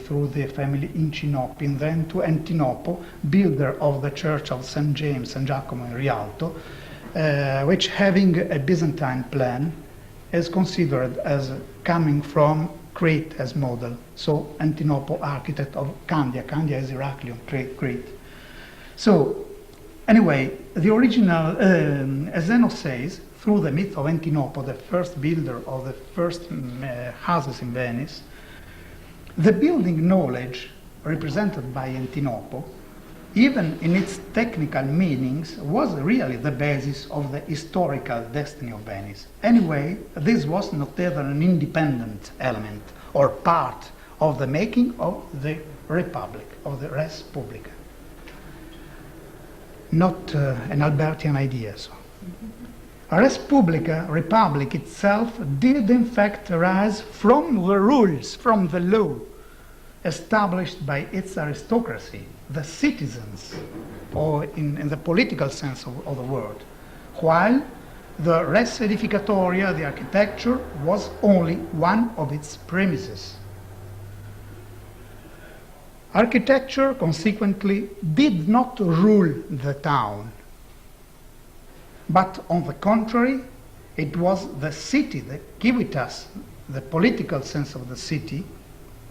through the family Incinoppi, and then to Antinopo, builder of the Church of St. James and Giacomo in Rialto, which, having a Byzantine plan, is considered as coming from Crete as model. So Antinopo, architect of Candia. Candia is Heraclion, Crete. So anyway, the original, as Ennio says, through the myth of Antinopo, the first builder of the first houses in Venice, the building knowledge represented by Antinopo, even in its technical meanings, was really the basis of the historical destiny of Venice. Anyway, this was not either an independent element or part of the making of the Republic, of the Res Publica. Not an Albertian idea. So. Res Publica, Republic itself, did in fact arise from the rules, from the law established by its aristocracy, the citizens, or in the political sense of the word, while the res edificatoria, the architecture, was only one of its premises. Architecture, consequently, did not rule the town, but on the contrary, it was the city, the civitas, the political sense of the city,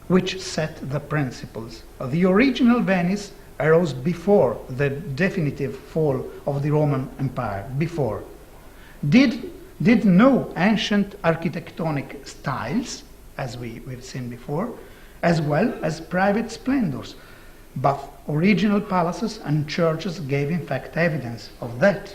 which set the principles. The original Venice arose before the definitive fall of the Roman Empire, before. Did know ancient architectonic styles, as we've seen before, as well as private splendors, but original palaces and churches gave in fact evidence of that.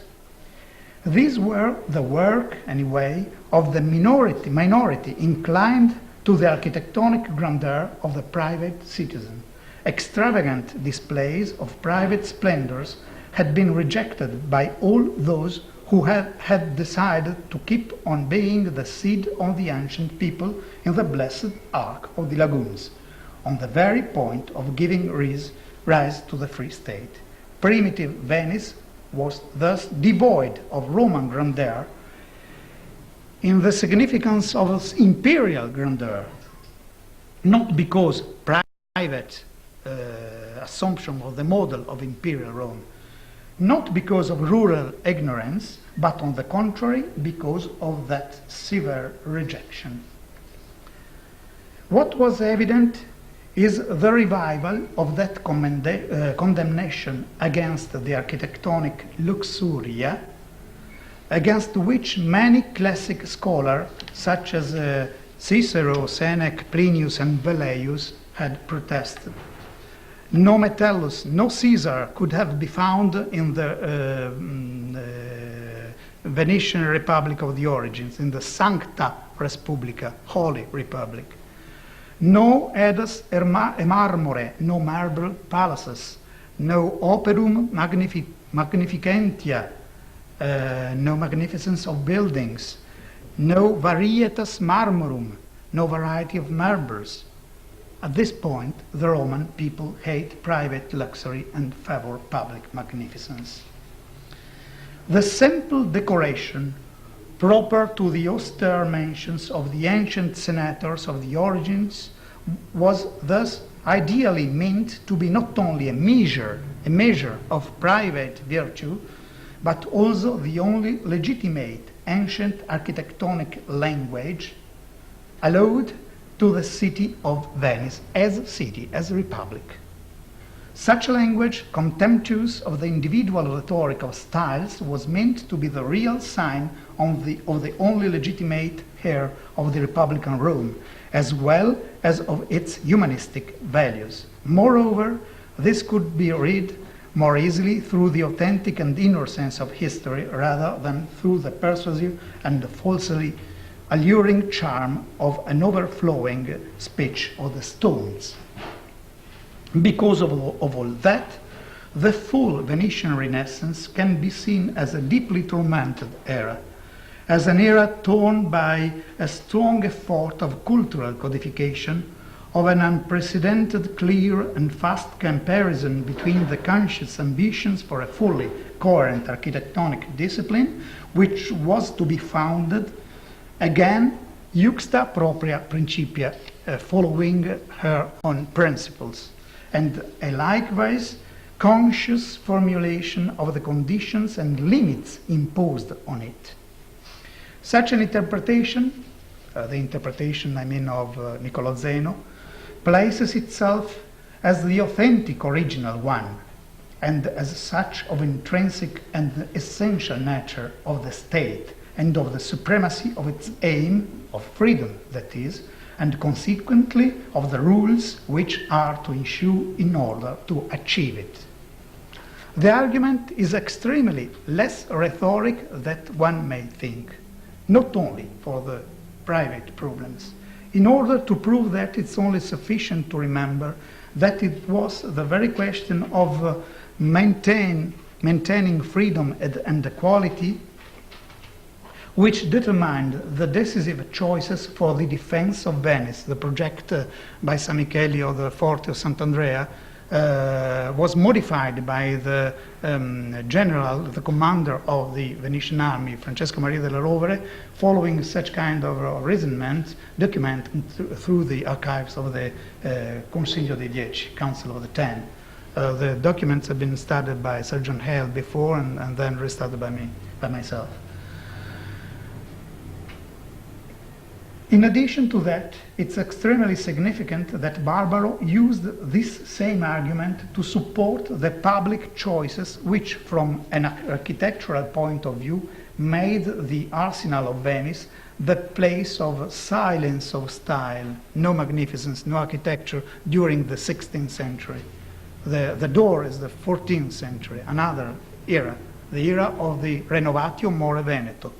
These were the work, anyway, of the minority inclined to the architectonic grandeur of the private citizen. Extravagant displays of private splendors had been rejected by all those who had decided to keep on being the seed of the ancient people in the blessed ark of the lagoons, on the very point of giving rise to the free state. Primitive Venice was thus devoid of Roman grandeur in the significance of its imperial grandeur, not because private assumption of the model of imperial Rome, not because of rural ignorance, but on the contrary, because of that severe rejection. What was evident is the revival of that condemnation against the architectonic luxuria, against which many classic scholars, such as Cicero, Seneca, Plinius, and Velleius, had protested. No Metellus, no Caesar could have been found in the Venetian Republic of the Origins, in the Sancta Res Publica, Holy Republic. No edus e marmore, no marble palaces, no operum magnificentia, no magnificence of buildings, no varietas marmorum, no variety of marbles. At this point, the Roman people hate private luxury and favor public magnificence. The simple decoration proper to the austere mansions of the ancient senators of the Origins was thus ideally meant to be not only a measure of private virtue, but also the only legitimate ancient architectonic language allowed to the city of Venice as a city, as a republic. Such a language, contemptuous of the individual rhetorical styles, was meant to be the real sign of the only legitimate heir of the Republican Rome, as well as of its humanistic values. Moreover, this could be read more easily through the authentic and inner sense of history rather than through the persuasive and falsely alluring charm of an overflowing speech of the stones. Because of all that, the full Venetian Renaissance can be seen as a deeply tormented era, as an era torn by a strong effort of cultural codification, of an unprecedented, clear and fast comparison between the conscious ambitions for a fully coherent architectonic discipline, which was to be founded, again, juxta propria principia following her own principles, and a likewise conscious formulation of the conditions and limits imposed on it. Such an interpretation, the interpretation I mean of Niccolò Zeno, places itself as the authentic original one, and as such of intrinsic and essential nature of the state, and of the supremacy of its aim, of freedom that is, and consequently of the rules which are to ensue in order to achieve it. The argument is extremely less rhetoric than one may think, not only for the private problems, in order to prove that it's only sufficient to remember that it was the very question of maintaining freedom and equality which determined the decisive choices for the defense of Venice. The project by San Michele of the Fort of Sant'Andrea was modified by the general, the commander of the Venetian army, Francesco Maria della Rovere, following such kind of reasonment documented through the archives of the Consiglio dei Dieci, Council of the Ten. The documents have been studied by Sir John Hale before and then restudied by myself. In addition to that, it's extremely significant that Barbaro used this same argument to support the public choices which, from an architectural point of view, made the Arsenal of Venice the place of silence of style, no magnificence, no architecture during the 16th century. The door is the 14th century, another era, the era of the Renovatio More Veneto.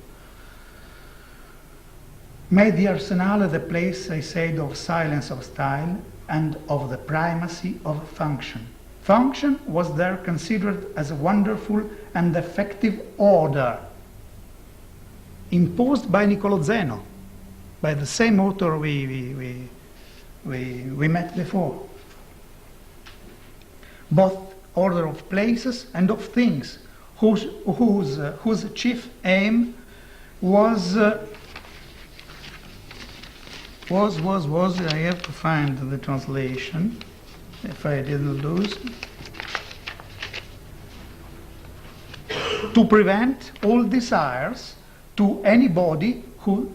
Made the Arsenale the place, I said, of silence of style and of the primacy of function. Function was there considered as a wonderful and effective order imposed by Niccolò Zeno, by the same author we met before. Both order of places and of things, whose chief aim was I have to find the translation, if I didn't lose, to prevent all desires to anybody who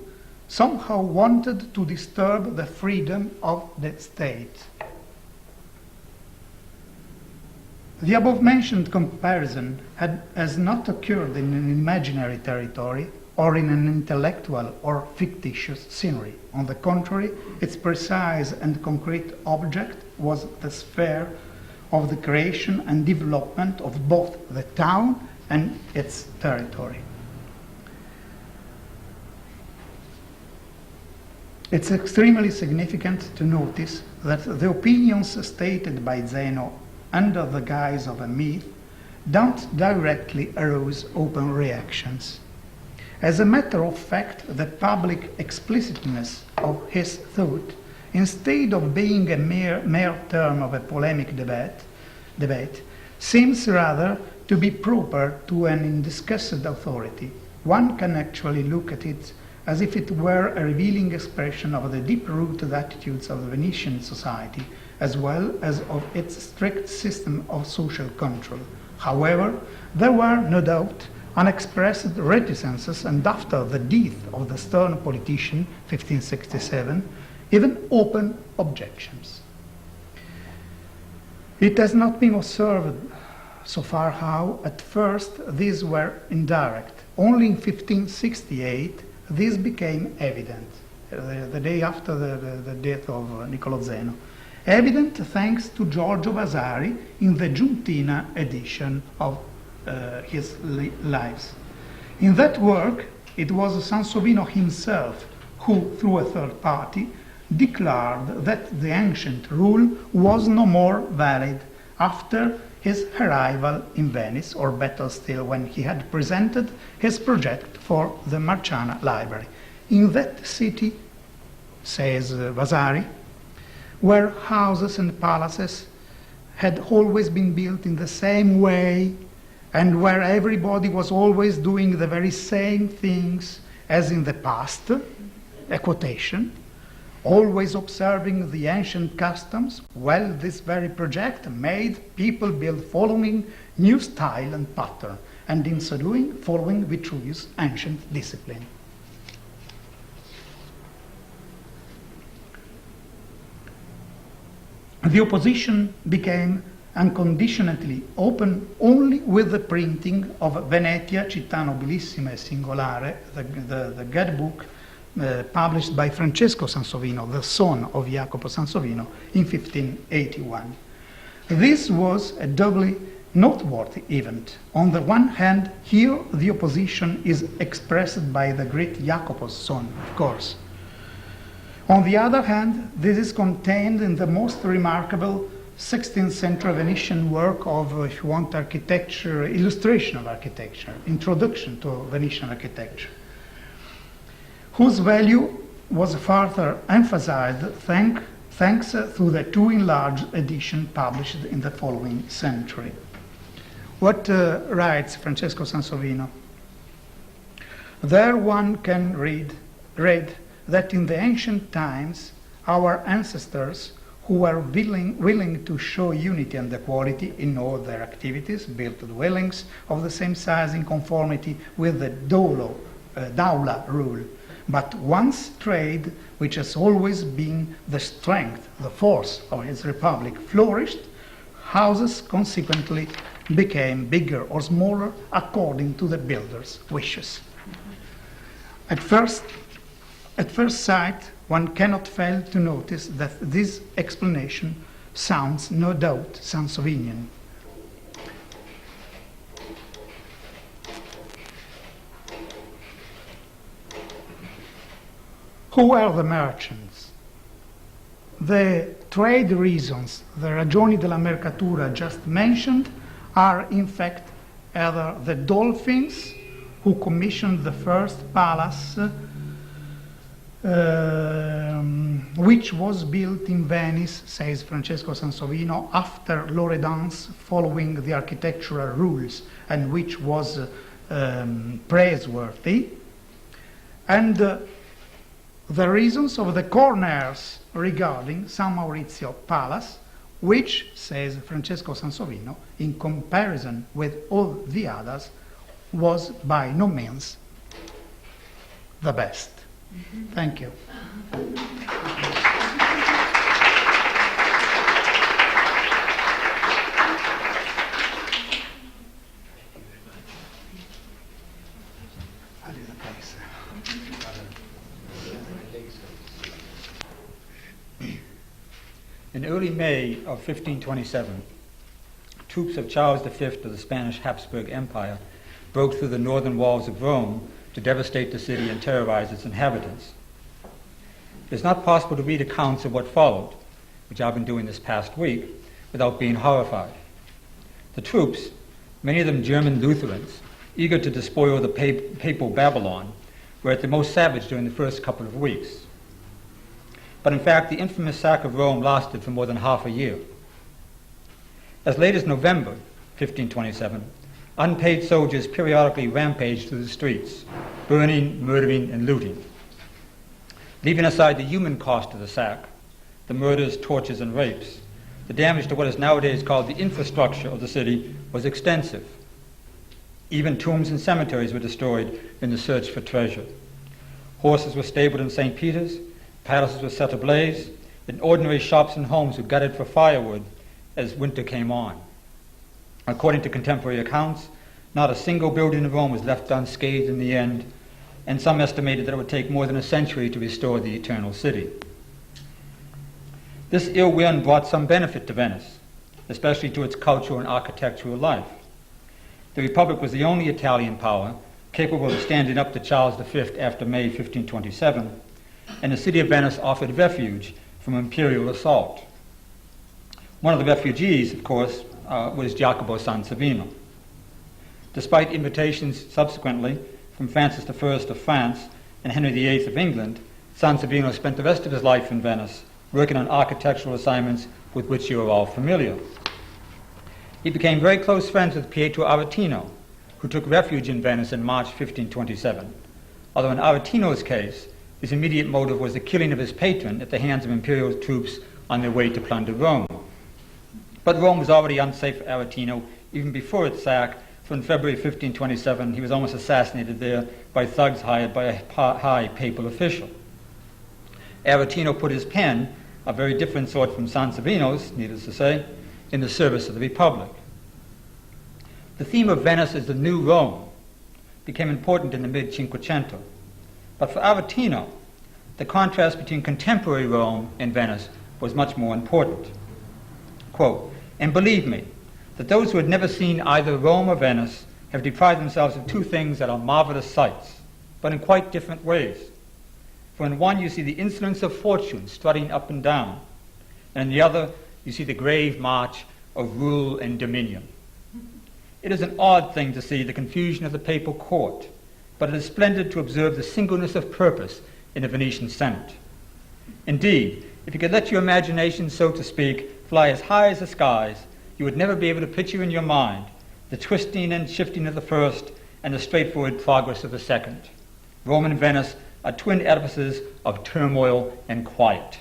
somehow wanted to disturb the freedom of the state. The above-mentioned comparison has not occurred in an imaginary territory or in an intellectual or fictitious scenery. On the contrary, its precise and concrete object was the sphere of the creation and development of both the town and its territory. It's extremely significant to notice that the opinions stated by Zeno under the guise of a myth don't directly arouse open reactions. As a matter of fact, the public explicitness of his thought, instead of being a mere term of a polemic debate, seems rather to be proper to an undiscussed authority. One can actually look at it as if it were a revealing expression of the deep-rooted attitudes of the Venetian society, as well as of its strict system of social control. However, there were, no doubt, unexpressed reticences, and after the death of the stern politician, 1567, even open objections. It has not been observed so far how, at first, these were indirect. Only in 1568, this became evident, the day after the death of Niccolò Zeno. Evident thanks to Giorgio Vasari in the Giuntina edition of his lives. In that work, it was Sansovino himself who, through a third party, declared that the ancient rule was no more valid after his arrival in Venice, or better still, when he had presented his project for the Marciana Library. In that city, says Vasari, where houses and palaces had always been built in the same way, and where everybody was always doing the very same things as in the past, a quotation, always observing the ancient customs, well, this very project made people build following new style and pattern, and in so doing, following Vitruvius' ancient discipline. The opposition became unconditionally open only with the printing of Venetia, Città Nobilissima e Singolare, the guidebook published by Francesco Sansovino, the son of Jacopo Sansovino, in 1581. This was a doubly noteworthy event. On the one hand, here the opposition is expressed by the great Jacopo's son, of course. On the other hand, this is contained in the most remarkable 16th century Venetian work of, if you want, architecture, illustration of architecture, introduction to Venetian architecture, whose value was further emphasized thanks to the two enlarged editions published in the following century. What writes Francesco Sansovino? There one can read that in the ancient times our ancestors, who were willing to show unity and equality in all their activities, built dwellings of the same size in conformity with the Daula rule. But once trade, which has always been the strength, the force of his republic, flourished, houses consequently became bigger or smaller according to the builder's wishes. At first sight, one cannot fail to notice that this explanation sounds no doubt Sansovinian. Who were the merchants? The trade reasons, the ragioni della mercatura just mentioned, are in fact either the dolphins who commissioned the first palace, which was built in Venice, says Francesco Sansovino, after Loredan's following the architectural rules, and which was praiseworthy, and the reasons of the corners regarding San Maurizio Palace, which, says Francesco Sansovino, in comparison with all the others, was by no means the best. Thank you. In early May of 1527, troops of Charles V of the Spanish Habsburg Empire broke through the northern walls of Rome to devastate the city and terrorize its inhabitants. It is not possible to read accounts of what followed, which I've been doing this past week, without being horrified. The troops, many of them German Lutherans, eager to despoil the papal Babylon, were at the most savage during the first couple of weeks. But in fact, the infamous sack of Rome lasted for more than half a year. As late as November 1527, unpaid soldiers periodically rampaged through the streets, burning, murdering, and looting. Leaving aside the human cost of the sack, the murders, tortures, and rapes, the damage to what is nowadays called the infrastructure of the city was extensive. Even tombs and cemeteries were destroyed in the search for treasure. Horses were stabled in St. Peter's, palaces were set ablaze, and ordinary shops and homes were gutted for firewood as winter came on. According to contemporary accounts, not a single building in Rome was left unscathed in the end, and some estimated that it would take more than a century to restore the eternal city. This ill wind brought some benefit to Venice, especially to its cultural and architectural life. The Republic was the only Italian power capable of standing up to Charles V after May 1527, and the city of Venice offered refuge from imperial assault. One of the refugees, of course, was Jacopo Sansovino. Despite invitations subsequently from Francis I of France and Henry VIII of England, Sansovino spent the rest of his life in Venice, working on architectural assignments with which you are all familiar. He became very close friends with Pietro Aretino, who took refuge in Venice in March 1527, although in Aretino's case, His immediate motive was the killing of his patron at the hands of imperial troops on their way to plunder Rome. But Rome was already unsafe for Aretino even before its sack, for in February 1527 he was almost assassinated there by thugs hired by a high papal official. Aretino put his pen, a very different sort from Sansovino's, needless to say, in the service of the Republic. The theme of Venice as the new Rome became important in the mid-Cinquecento. But for Aretino, the contrast between contemporary Rome and Venice was much more important. Quote, "And believe me, that those who had never seen either Rome or Venice have deprived themselves of two things that are marvelous sights, but in quite different ways. For in one you see the insolence of fortune strutting up and down, and in the other you see the grave march of rule and dominion. It is an odd thing to see the confusion of the papal court, but it is splendid to observe the singleness of purpose in the Venetian Senate. Indeed, if you could let your imagination, so to speak, fly as high as the skies, you would never be able to picture in your mind the twisting and shifting of the first and the straightforward progress of the second. Rome and Venice are twin edifices of turmoil and quiet."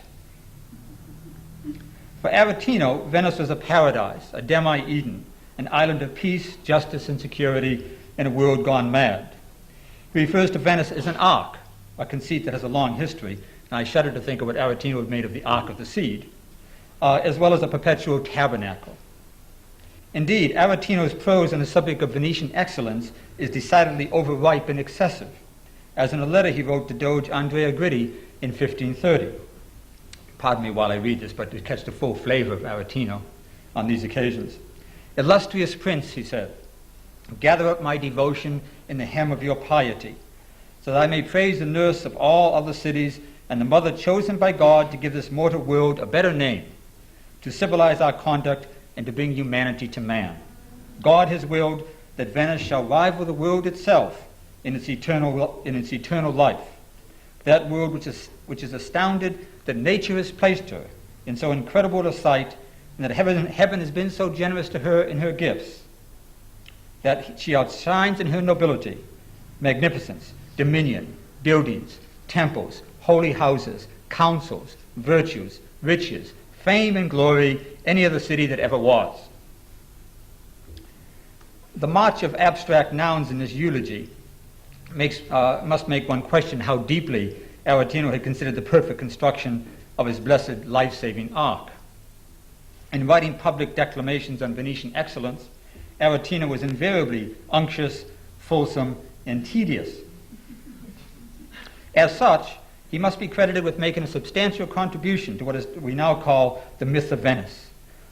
For Aretino, Venice was a paradise, a demi-Eden, an island of peace, justice, and security in a world gone mad. He refers to Venice as an ark, a conceit that has a long history, and I shudder to think of what Aretino had made of the Ark of the Seed, as well as a perpetual tabernacle. Indeed, Aretino's prose on the subject of Venetian excellence is decidedly overripe and excessive, as in a letter he wrote to Doge Andrea Gritti in 1530. Pardon me while I read this, but to catch the full flavor of Aretino on these occasions. "Illustrious Prince," he said, "gather up my devotion in the hem of your piety, so that I may praise the nurse of all other cities and the mother chosen by God to give this mortal world a better name, to civilize our conduct and to bring humanity to man. God has willed that Venice shall rival the world itself in its eternal life, that world which is astounded that nature has placed her in so incredible a sight, and that heaven has been so generous to her in her gifts, that she outshines in her nobility, magnificence, dominion, buildings, temples, holy houses, councils, virtues, riches, fame, and glory, any other city that ever was." The march of abstract nouns in this eulogy must make one question how deeply Aretino had considered the perfect construction of his blessed life-saving ark. In writing public declamations on Venetian excellence, Aretino was invariably unctuous, fulsome, and tedious. As such, he must be credited with making a substantial contribution to what we now call the myth of Venice,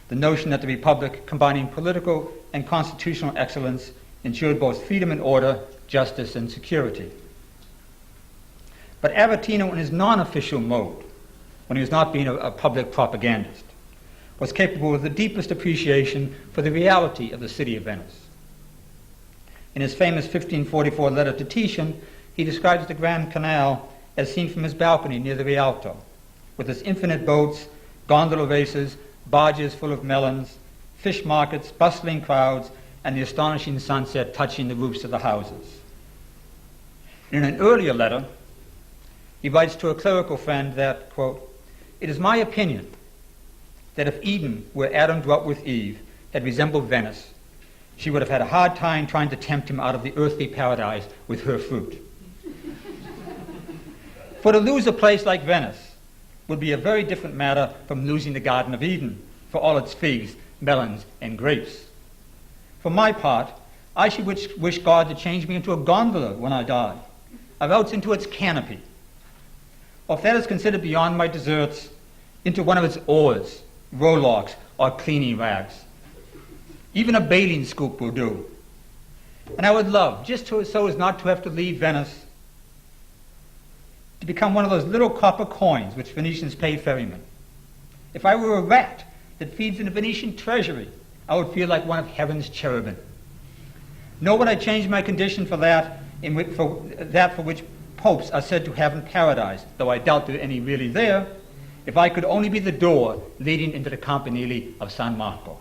the notion that the Republic, combining political and constitutional excellence, ensured both freedom and order, justice and security. But Aretino, in his non-official mode, when he was not being a public propagandist, was capable of the deepest appreciation for the reality of the city of Venice. In his famous 1544 letter to Titian, he describes the Grand Canal as seen from his balcony near the Rialto, with its infinite boats, gondola races, barges full of melons, fish markets, bustling crowds, and the astonishing sunset touching the roofs of the houses. In an earlier letter, he writes to a clerical friend that, quote, "It is my opinion that if Eden, where Adam dwelt with Eve, had resembled Venice, she would have had a hard time trying to tempt him out of the earthly paradise with her fruit. For to lose a place like Venice would be a very different matter from losing the Garden of Eden for all its figs, melons, and grapes. For my part, I should wish God to change me into a gondola when I die, or else into its canopy. Or if that is considered beyond my deserts, into one of its oars, rowlocks, or cleaning rags. Even a bailing scoop will do. And I would love, just so as not to have to leave Venice, to become one of those little copper coins which Venetians pay ferrymen. If I were a rat that feeds in the Venetian treasury, I would feel like one of heaven's cherubim. Nor would I change my condition for that for which popes are said to have in paradise, though I doubt there are any really there, if I could only be the door leading into the campanile of San Marco."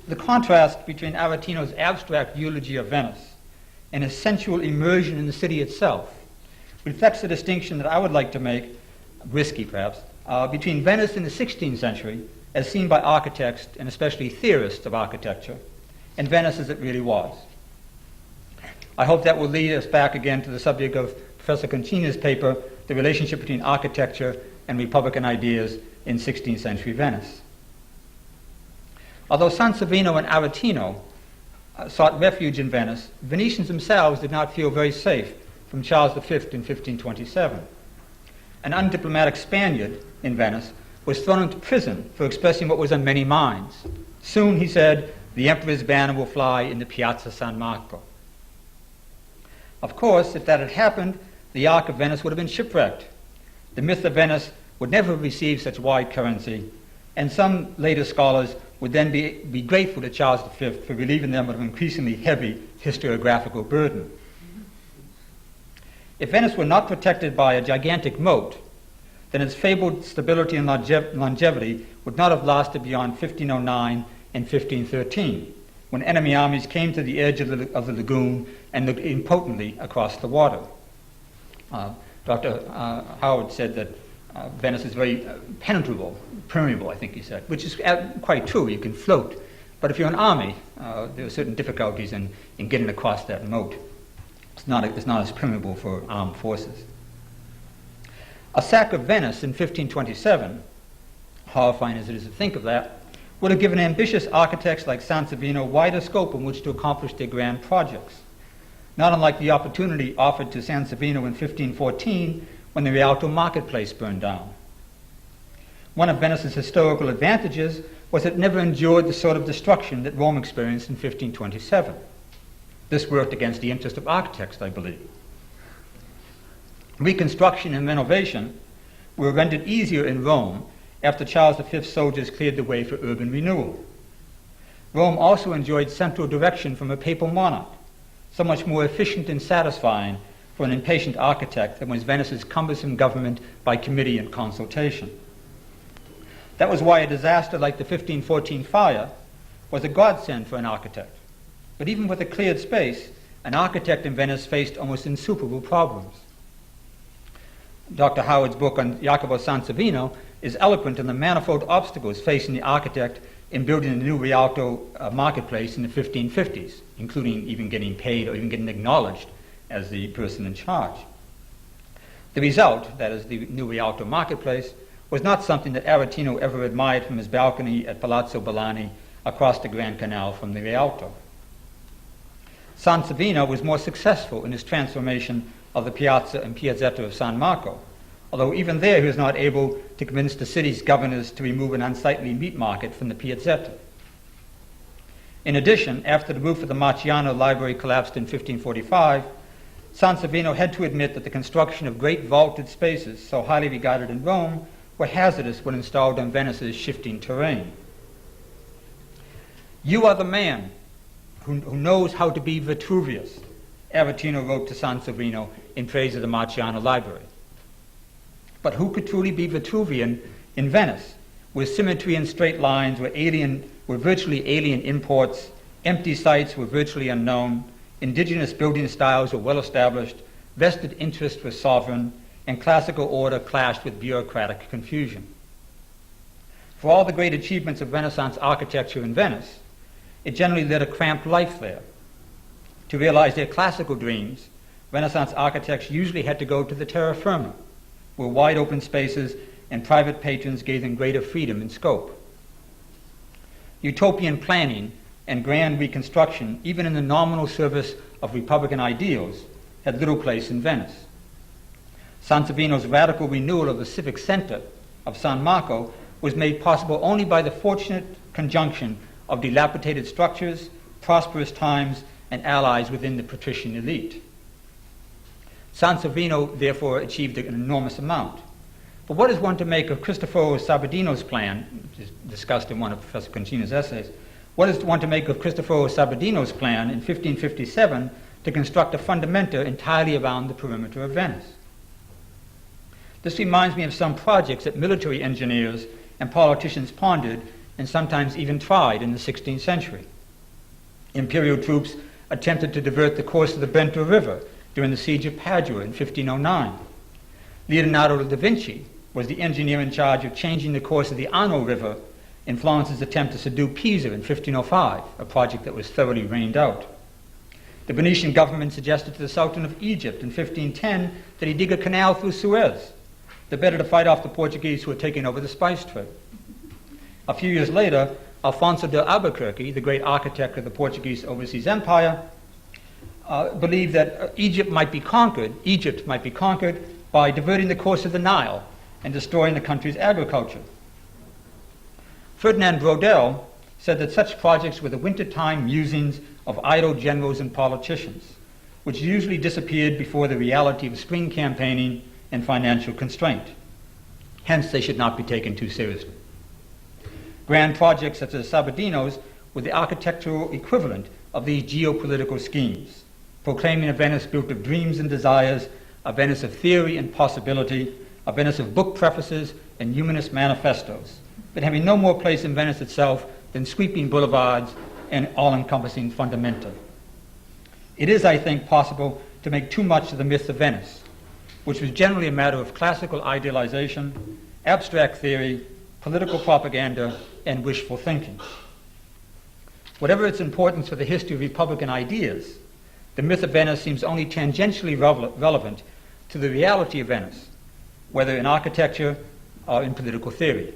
The contrast between Aretino's abstract eulogy of Venice and a sensual immersion in the city itself, reflects the distinction that I would like to make, risky perhaps, between Venice in the 16th century, as seen by architects and especially theorists of architecture, and Venice as it really was. I hope that will lead us back again to the subject of Professor Concina's paper, The Relationship Between Architecture and Republican Ideas in 16th Century Venice. Although Sansovino and Aretino sought refuge in Venice, Venetians themselves did not feel very safe from Charles V in 1527. An undiplomatic Spaniard in Venice was thrown into prison for expressing what was on many minds. Soon, he said, the emperor's banner will fly in the Piazza San Marco. Of course, if that had happened, the Ark of Venice would have been shipwrecked. The myth of Venice would never have received such wide currency, and some later scholars would then be grateful to Charles V for relieving them of an increasingly heavy historiographical burden. If Venice were not protected by a gigantic moat, then its fabled stability and longevity would not have lasted beyond 1509 and 1513, when enemy armies came to the edge of the lagoon and looked impotently across the water. Dr. Howard said that Venice is very permeable, I think he said, which is quite true. You can float. But if you're an army, there are certain difficulties in getting across that moat. It's not as permeable for armed forces. A sack of Venice in 1527, horrifying as it is to think of that, would have given ambitious architects like Sansovino wider scope in which to accomplish their grand projects, not unlike the opportunity offered to Sansovino in 1514 when the Rialto marketplace burned down. One of Venice's historical advantages was it never endured the sort of destruction that Rome experienced in 1527. This worked against the interest of architects, I believe. Reconstruction and renovation were rendered easier in Rome after Charles V's soldiers cleared the way for urban renewal. Rome also enjoyed central direction from a papal monarch, so much more efficient and satisfying for an impatient architect than was Venice's cumbersome government by committee and consultation. That was why a disaster like the 1514 fire was a godsend for an architect. But even with a cleared space, an architect in Venice faced almost insuperable problems. Dr. Howard's book on Jacopo Sansovino is eloquent in the manifold obstacles facing the architect in building the new Rialto marketplace in the 1550s, including even getting paid or even getting acknowledged as the person in charge. The result, that is the new Rialto marketplace, was not something that Aretino ever admired from his balcony at Palazzo Balani across the Grand Canal from the Rialto. Sansovino was more successful in his transformation of the Piazza and Piazzetta of San Marco, although even there he was not able to convince the city's governors to remove an unsightly meat market from the Piazzetta. In addition, after the roof of the Marciano Library collapsed in 1545, Sansovino had to admit that the construction of great vaulted spaces, so highly regarded in Rome, were hazardous when installed on Venice's shifting terrain. "You are the man who knows how to be Vitruvius," Aretino wrote to Sansovino in praise of the Marciano Library. But who could truly be Vitruvian in Venice, where symmetry and straight lines were virtually alien imports, empty sites were virtually unknown, indigenous building styles were well established, vested interest was sovereign, and classical order clashed with bureaucratic confusion? For all the great achievements of Renaissance architecture in Venice, it generally led a cramped life there. To realize their classical dreams, Renaissance architects usually had to go to the terra firma, where wide open spaces and private patrons gave them greater freedom and scope. Utopian planning and grand reconstruction, even in the nominal service of Republican ideals, had little place in Venice. Sansovino's radical renewal of the civic center of San Marco was made possible only by the fortunate conjunction of dilapidated structures, prosperous times, and allies within the patrician elite. Sansovino, therefore, achieved an enormous amount. But what is one to make of Cristoforo Sabadino's plan, which is discussed in one of Professor Concina's essays? What is one to make of Cristoforo Sabadino's plan in 1557 to construct a fundamenta entirely around the perimeter of Venice? This reminds me of some projects that military engineers and politicians pondered and sometimes even tried in the 16th century. Imperial troops attempted to divert the course of the Brenta River during the siege of Padua in 1509. Leonardo da Vinci was the engineer in charge of changing the course of the Arno River in Florence's attempt to subdue Pisa in 1505, a project that was thoroughly rained out. The Venetian government suggested to the Sultan of Egypt in 1510 that he dig a canal through Suez, the better to fight off the Portuguese who had taken over the spice trade. A few years later, Alfonso de Albuquerque, the great architect of the Portuguese overseas empire, believed that Egypt might be conquered by diverting the course of the Nile and destroying the country's agriculture. Ferdinand Brodel said that such projects were the wintertime musings of idle generals and politicians, which usually disappeared before the reality of spring campaigning and financial constraint. Hence, they should not be taken too seriously. Grand projects such as Sabadino's were the architectural equivalent of these geopolitical schemes, proclaiming a Venice built of dreams and desires, a Venice of theory and possibility, a Venice of book prefaces and humanist manifestos, but having no more place in Venice itself than sweeping boulevards and all-encompassing fundamenta. It is, I think, possible to make too much of the myth of Venice, which was generally a matter of classical idealization, abstract theory, political propaganda, and wishful thinking. Whatever its importance for the history of Republican ideas, the myth of Venice seems only tangentially relevant to the reality of Venice, whether in architecture or in political theory.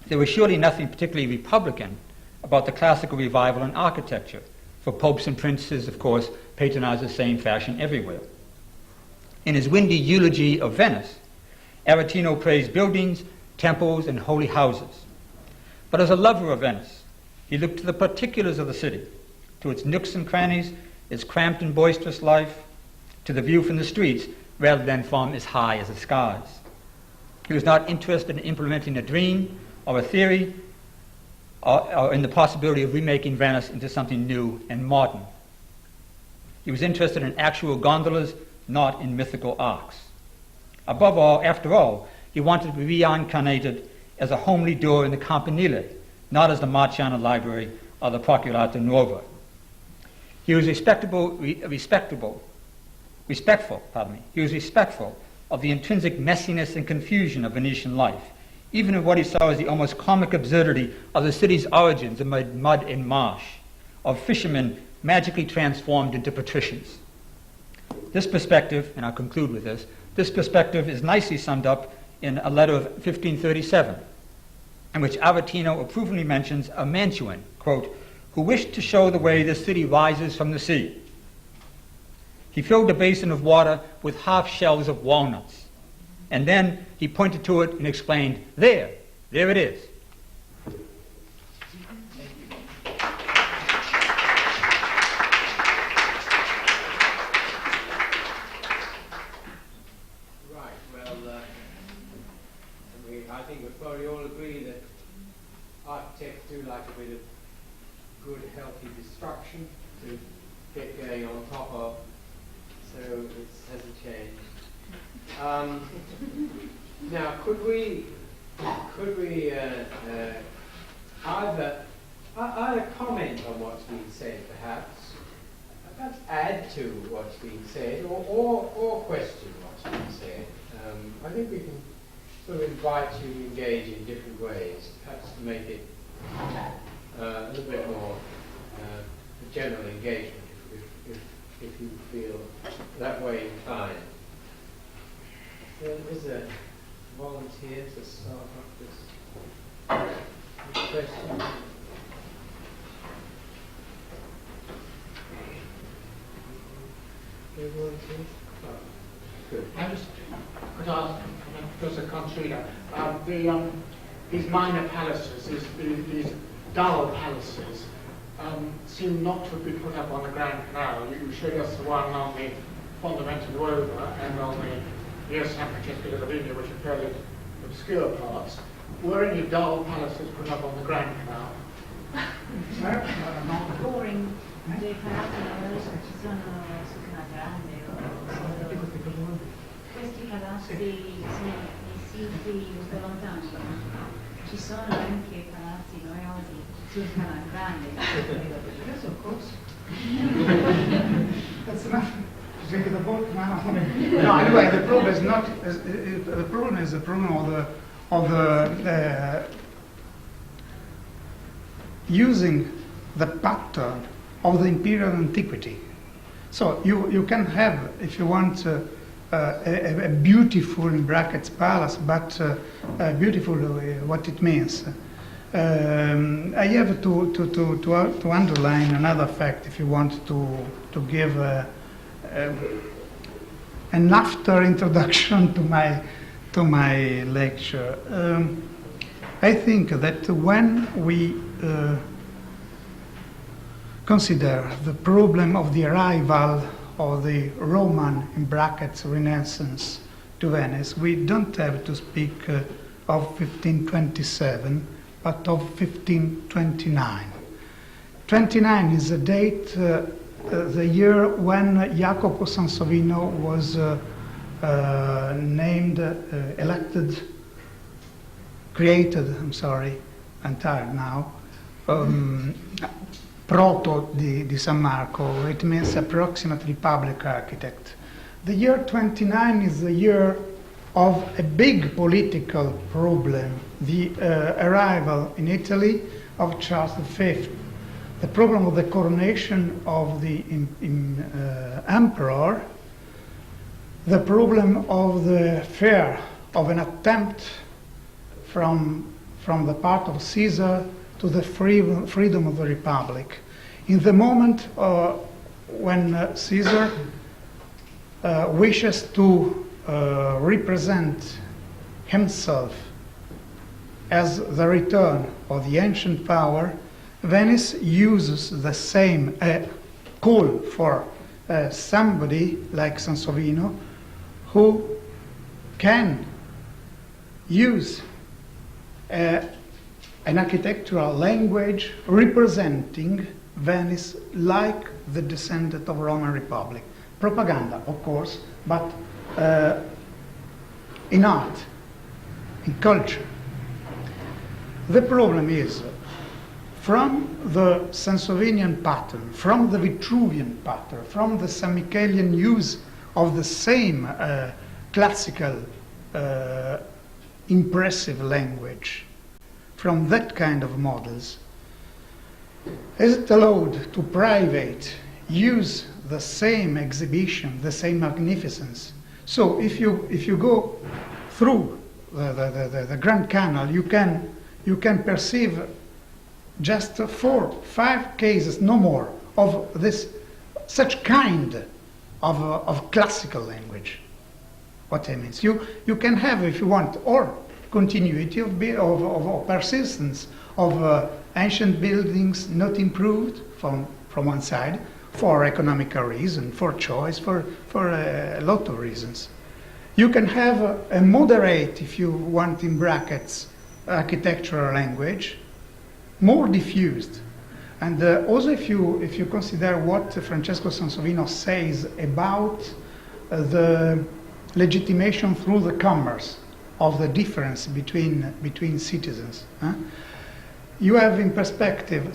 There was surely nothing particularly Republican about the classical revival in architecture, for popes and princes, of course, patronized the same fashion everywhere. In his windy eulogy of Venice, Aretino praised buildings, temples, and holy houses. But as a lover of Venice, he looked to the particulars of the city, to its nooks and crannies, its cramped and boisterous life, to the view from the streets, rather than from as high as the skies. He was not interested in implementing a dream or a theory, or in the possibility of remaking Venice into something new and modern. He was interested in actual gondolas, not in mythical arcs. Above all, after all, he wanted to be reincarnated as a homely door in the Campanile, not as the Marciana Library or the Procurato Nuova. He was respectful of the intrinsic messiness and confusion of Venetian life, even in what he saw as the almost comic absurdity of the city's origins amid mud and marsh, of fishermen magically transformed into patricians. This perspective, and I'll conclude with this perspective is nicely summed up in a letter of 1537, in which Aretino approvingly mentions a Mantuan, quote, who wished to show the way the city rises from the sea. He filled a basin of water with half shells of walnuts, and then he pointed to it and explained, there it is. I think we probably all agree that architects do like a bit of good, healthy destruction to get going on top of, so it hasn't changed. Now, could we either comment on what's being said, perhaps add to what's being said, or question what's being said? I think we can sort of invite you to engage in different ways, perhaps to make it a little bit more a general engagement, if you feel that way inclined. Is a volunteer to start off this question? Good. I just could ask Professor Concina, these minor palaces, these dull palaces, seem not to be put up on the Grand Canal. You showed us the one on the Fondamenta Nuova and on the near San Francesco de Raviglia, which are fairly obscure parts. Were any dull palaces put up on the Grand Canal? Boring. Dei palazzi non ci sono su Canal Grande o questi palazzi nei siti un po' lontani. Ci sono anche palazzi noiosi sul Canal Grande. Yes, of course. That's enough. Drink the book now. No, anyway, the problem is not. The problem is the problem of the using the pattern of the imperial antiquity. So you can have, if you want, a beautiful, in brackets, palace, but beautiful what it means. I have to underline another fact if you want to give an after introduction to my lecture. I think that when we consider the problem of the arrival of the Roman, in brackets, Renaissance to Venice, we don't have to speak of 1527, but of 1529. 29 is the date, the year when Jacopo Sansovino was I'm tired now, Proto di San Marco. It means approximately public architect. The year 29 is the year of a big political problem, the arrival in Italy of Charles V, the problem of the coronation of the emperor, the problem of the fear of an attempt from the part of Caesar to the freedom of the Republic. In the moment when Caesar wishes to represent himself as the return of the ancient power, Venice uses the same call for somebody like Sansovino who can use an architectural language representing Venice like the descendant of Roman Republic. Propaganda, of course, but in art, in culture. The problem is, from the Sansovinian pattern, from the Vitruvian pattern, from the San Michelian use of the same classical impressive language, from that kind of models, is it allowed to private use the same exhibition, the same magnificence? So if you go through the Grand Canal, you can perceive just 4-5 cases, no more, of this such kind of classical language. What I mean, you can have, if you want, or continuity of persistence of ancient buildings not improved from one side, for economical reason, for choice, for a lot of reasons. You can have a moderate, if you want, in brackets, architectural language, more diffused. And also if you consider what Francesco Sansovino says about the legitimation through the commerce of the difference between citizens. You have in perspective a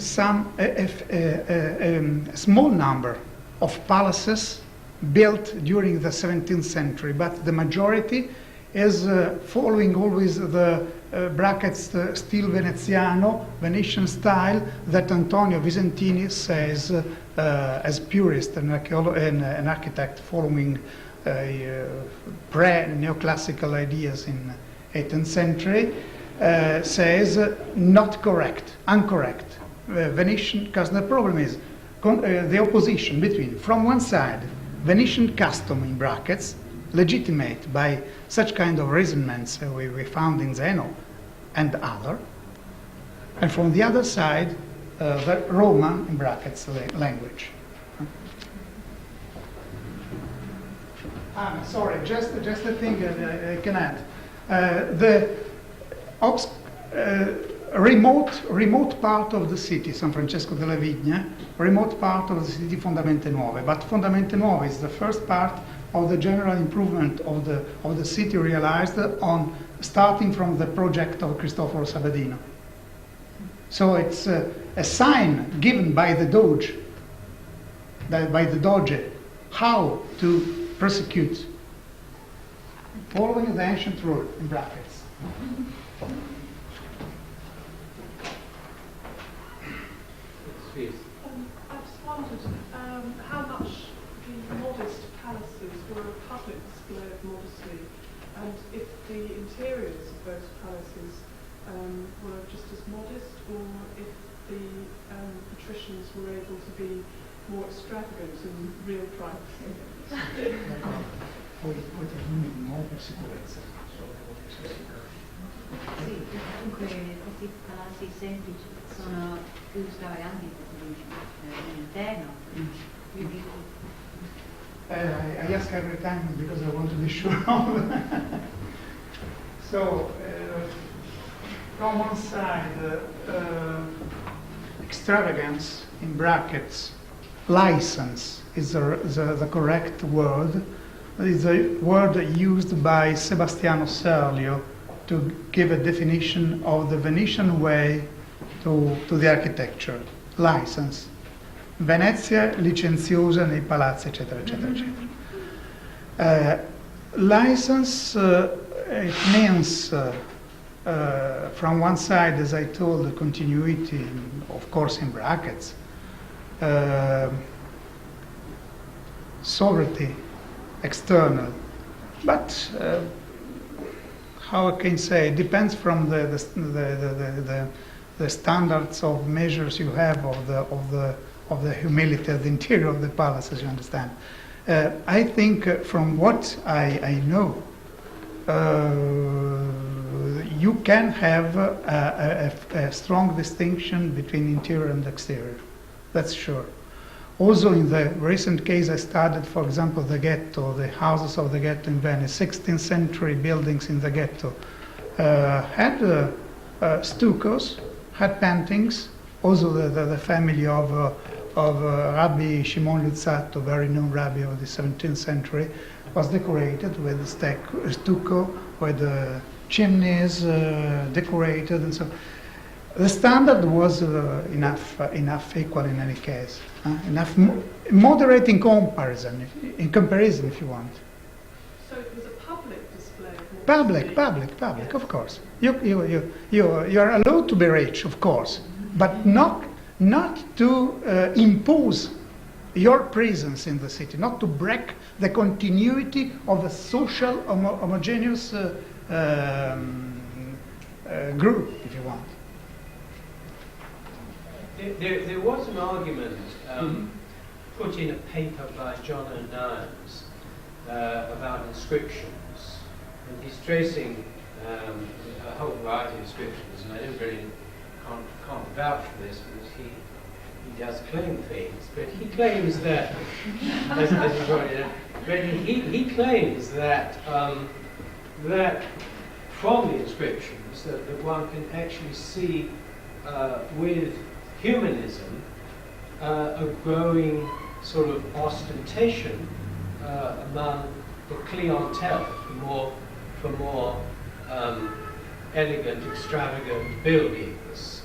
small number of palaces built during the 17th century, but the majority is following always the brackets, the stile Veneziano, Venetian style, that Antonio Visentini says as purist, an architect following pre-neoclassical ideas in 18th century, says not correct, incorrect. Venetian, because the problem is the opposition between, from one side, Venetian custom in brackets, legitimate by such kind of reasonments we found in Zeno and other, and from the other side, the Roman, in brackets, language. Sorry, just a thing I can add. The remote part of the city, San Francesco della Vigna, remote part of the city, Fondamente Nuove. But Fondamente Nuove is the first part of the general improvement of the city realized on starting from the project of Cristoforo Sabadino. So it's a sign given by the Doge by the Doge how to prosecute, following the ancient rule in brackets. Yes. I just wondered how much the modest palaces were a public display of modesty, and if the interiors of those palaces were just as modest, or if the patricians were able to be more extravagant in real privacy. Sì, comunque questi palazzi semplici sono più stravaganti all'interno. I ask every time because I want to be sure of So, from one side, extravagance, in brackets, license is the correct word. It is a word used by Sebastiano Serlio to give a definition of the Venetian way to the architecture. License. Venezia licenziosa nei palazzi, eccetera, eccetera, eccetera. License, it means, from one side, as I told, the continuity, of course, in brackets, sovereignty, external, but how I can say, it depends from the standards of measures you have of the humility of the interior of the palace, as you understand. I think from what I know, you can have a strong distinction between interior and exterior. That's sure. Also, in the recent case I studied, for example, the ghetto, the houses of the ghetto in Venice, 16th century buildings in the ghetto, had stuccos, had paintings. Also, the family of Rabbi Shimon Luzzatto, very known rabbi of the 17th century, was decorated with stucco, with chimneys decorated, and so. The standard was enough equal in any case, enough moderate in comparison, if you want. So it was a public display of modesty? Public, of course. You are allowed to be rich, of course, but not to impose your presence in the city, not to break the continuity of a social homogeneous group, if you want. There was an argument put in a paper by John O'Nimes about inscriptions, and he's tracing a whole variety of inscriptions, and I don't really can't vouch for this because he does claim things, but he claims that as you've already know, but he claims that that from the inscriptions that one can actually see with humanism a growing sort of ostentation among the clientele for more elegant, extravagant buildings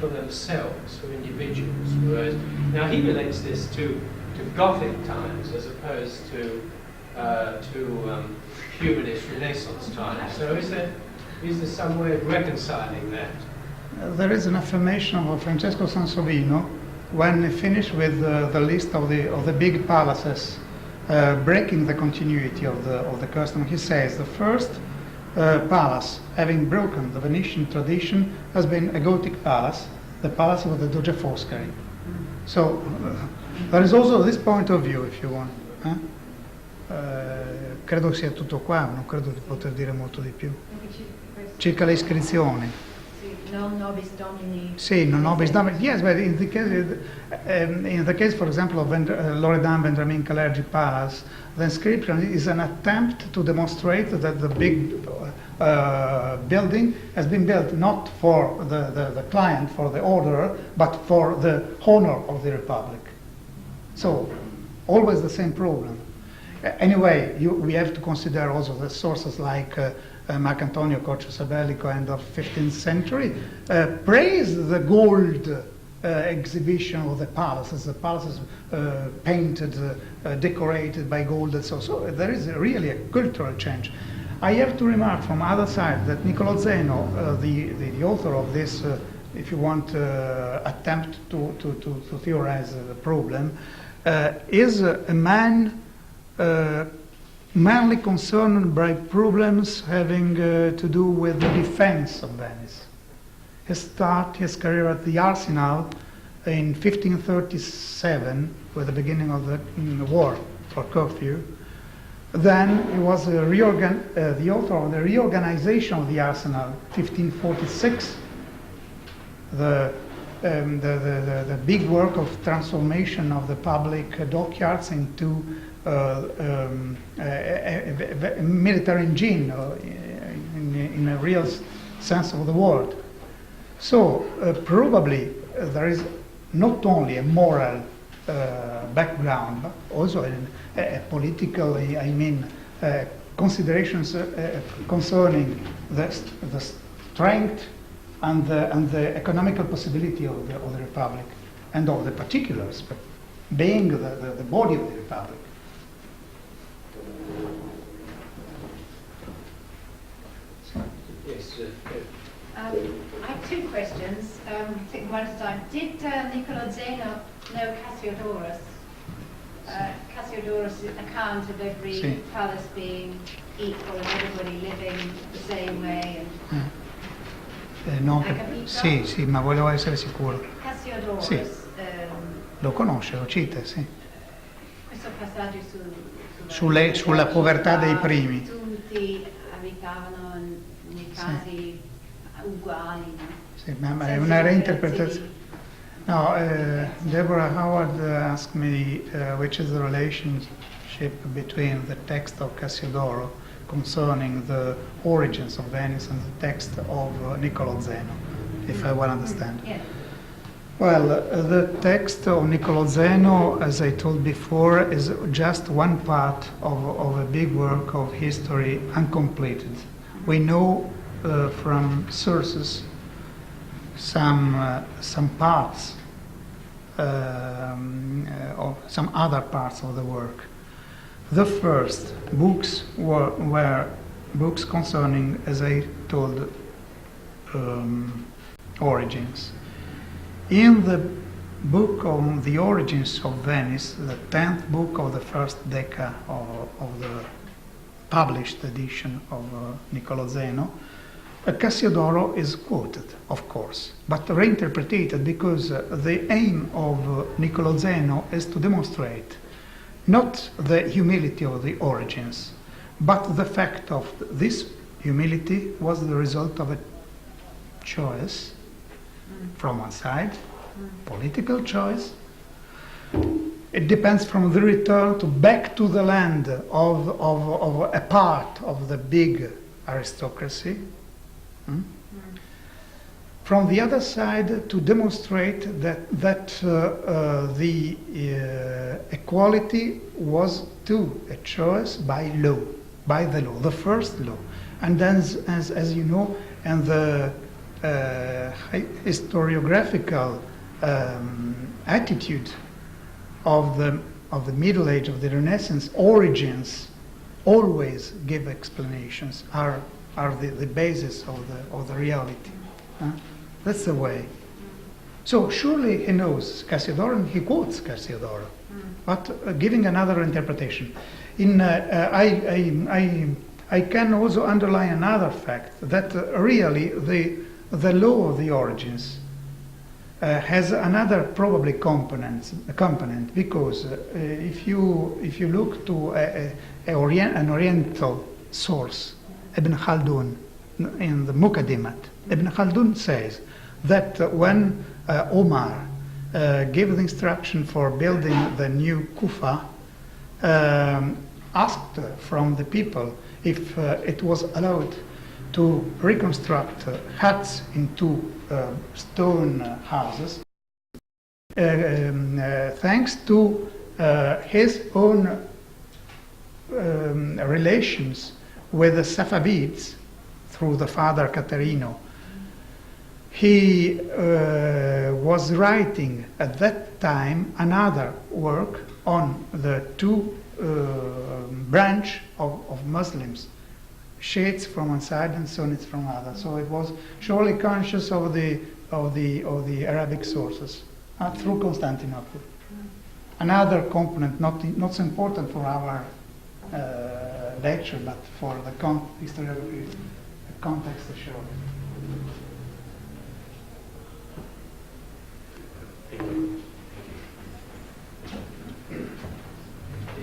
for themselves, for individuals. Whereas now he relates this to Gothic times as opposed to humanist Renaissance times. So is there some way of reconciling that? There is an affirmation of Francesco Sansovino when he finished with the list of the big palaces, breaking the continuity of the custom. He says the first palace, having broken the Venetian tradition, has been a Gothic palace, the palace of the Doge Foscari. So there is also this point of view, if you want. Credo sia tutto qua, non credo di poter dire molto di più. Circa le iscrizioni. Non nobis domini. Sì, non nobis domini. Yes, but in the case, for example, of Loredan Vendramin Calergi Palace, the inscription is an attempt to demonstrate that the big building has been built not for the client, for the orderer, but for the honor of the Republic. So, always the same problem. Anyway, we have to consider also the sources like Marcantonio Corcio Sabellico, end of 15th century, praised the gold exhibition of the palaces painted, decorated by gold, and so there is really a cultural change. I have to remark from other side that Niccolò Zeno, the author of this, if you want, attempt to theorize the problem, is a man mainly concerned by problems having to do with the defense of Venice. He started his career at the Arsenal in 1537, with the beginning of the war for curfew. Then he was the author of the reorganization of the Arsenal, 1546, the big work of transformation of the public dockyards into a military engine in a real sense of the word. So probably there is not only a moral background, but also a political, considerations concerning the strength and the economical possibility of the Republic and of the particulars, but being the body of the Republic. Yes. I have two questions, taking one at a time. Did Niccolò Zeno know Cassiodorus? Cassiodorus' account of every palace being equal and everybody living the same way. No, sì, ma volevo essere sicuro. Cassiodorus. Sì. Lo conosce, lo cita, sì. Questo passaggio sulla povertà dei primi. Tutti abitavano nei casi uguali, no? Sì, ma è una reinterpretazione. No, Deborah Howard asked me which is the relationship between the text of Cassiodoro concerning the origins of Venice and the text of Niccolò Zeno, if I well understand. Yeah. Well, the text of Niccolò Zeno, as I told before, is just one part of a big work of history uncompleted. We know from sources some parts of some other parts of the work. The first books were books concerning, as I told, origins. In the book on the origins of Venice, the 10th book of the first Decca of the published edition of Niccolò Zeno, Cassiodoro is quoted, of course, but reinterpreted because the aim of Niccolò Zeno is to demonstrate not the humility of the origins, but the fact of this humility was the result of a choice from one side, political choice. It depends from the return back to the land of a part of the big aristocracy. From the other side, to demonstrate that the equality was too a choice by law, by the law, the first law. And then, as you know, and the historiographical attitude of the Middle Age, of the Renaissance, origins always give explanations, are the basis of the reality. That's the way. So surely he knows Cassiodoro and he quotes Cassiodoro, but giving another interpretation. I can also underline another fact, that really the law of the origins has another probably component, because if you look to an Oriental source, Ibn Khaldun, in the Muqaddimat, Ibn Khaldun says that when Omar gave the instruction for building the new Kufa, asked from the people if it was allowed to reconstruct huts into stone houses, thanks to his own relations with the Safavids through the father Caterino. He was writing at that time another work on the two branch of Muslims, Shiites from one side and Sunnis from other. So it was surely conscious of the Arabic sources through Constantinople. Another component, not so important for our lecture, but for the historiography, the context to show.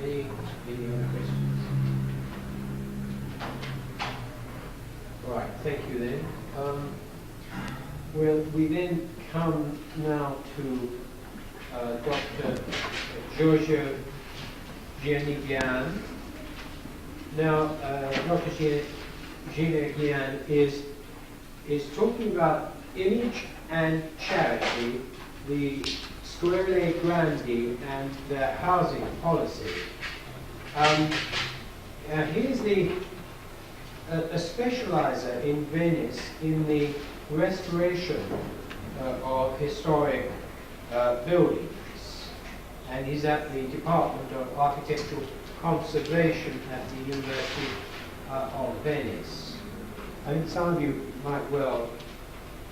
Any other questions? Right, thank you then. Well, we then come now to Dr. Giorgio Giannigian. Now, Dr. Giannigian is talking about image and charity, the square grandi and the housing policy. He's a specializer in Venice in the restoration of historic buildings, and he's at the Department of Architectural Conservation at the University of Venice. I think some of you might well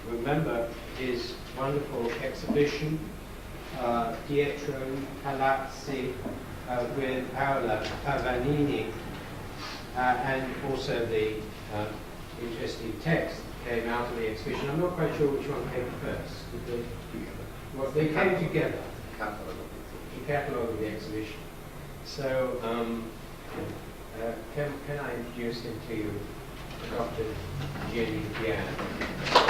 remember his wonderful exhibition, Dietro Palazzi, with Paola Pavanini, and also the interesting text that came out of the exhibition. I'm not quite sure which one came first. Well, they came together, the catalogue of the exhibition. So, can I introduce him to you, Dr. Jenny Pian?